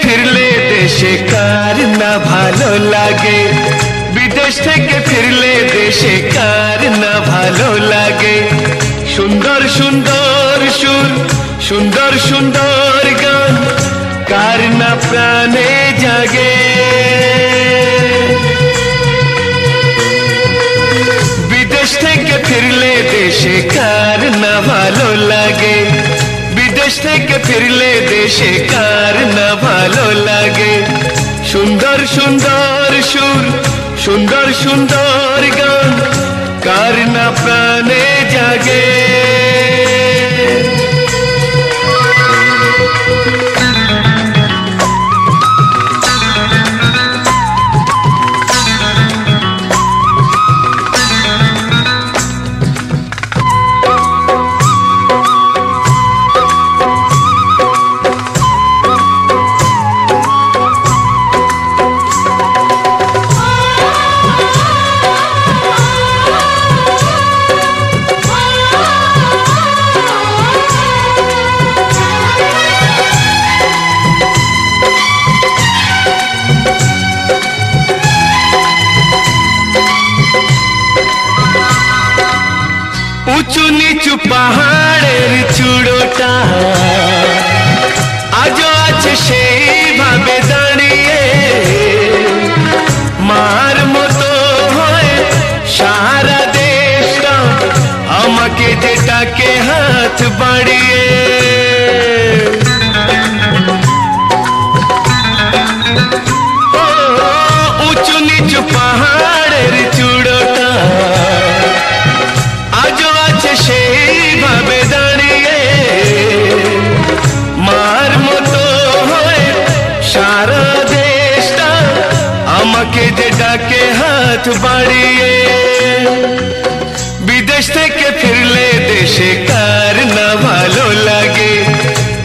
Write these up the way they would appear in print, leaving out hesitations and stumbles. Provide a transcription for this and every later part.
ফিরলে দেশে কার না ভালো লাগে, বিদেশ থেকে ফিরলে দেশে কার না ভালো লাগে। সুন্দর সুন্দর সুর, সুন্দর সুন্দর গান, কার না প্রাণে জাগে। বিদেশ থেকে ফিরলে দেশে কার না ভালো লাগে, বিদেশ থেকে ফিরলে দেশে কার না ভালো লাগে। সুন্দর সুন্দর সুর, সুন্দর সুন্দর গান, কার না প্রাণে জাগে। উঁচু নিচু পাহাড়ের চূড়োটা আজও আছে সেইভাবে দাঁড়িয়ে, মার মতো হয়ে সারা দেশটা আমাকে যেটাকে হাত বাড়িয়ে। উঁচু নিচু পাহাড়ের চূড়োটা আজও আছে সেইভাবে দাঁড়িয়ে, মার মতো হয়ে সারা দেশটা আমাকে যে ডাকে হাত বাড়িয়ে। বিদেশ থেকে ফিরলে দেশে কার না ভালো লাগে,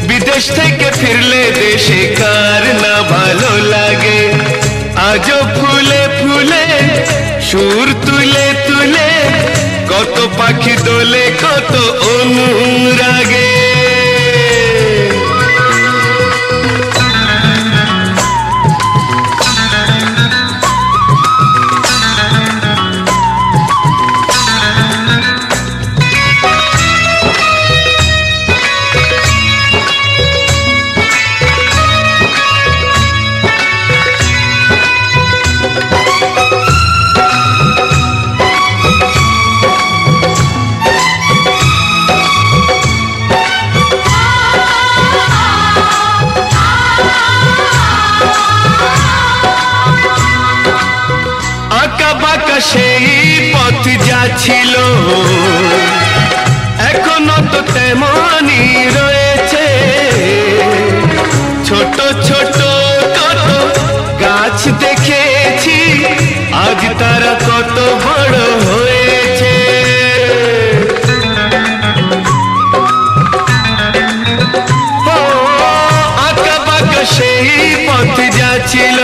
বিদেশ থেকে ফিরলে দেশে কার না ভালো লাগে। আজও ফুলে ফুলে সুর তুলে তুলে কত পাখি দোলে কত অনুরাগে। সেই পথ যাচ্ছিল এখনো তো তেমনই রয়েছে, ছোট ছোট কত গাছ দেখেছি আজ তারা কত বড় হয়েছে। আঁকা বাঁকা সেই পথ যাচ্ছিল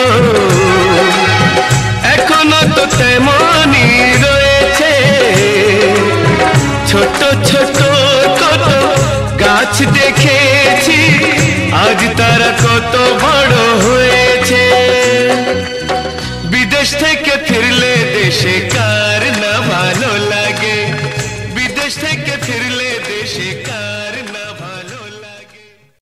এখনো তো তেমনই রয়েছে, ছোট ছোট কত গাছ দেখেছি আজ তারা কত বড় হয়েছে। বিদেশ থেকে ফিরলে দেশে কার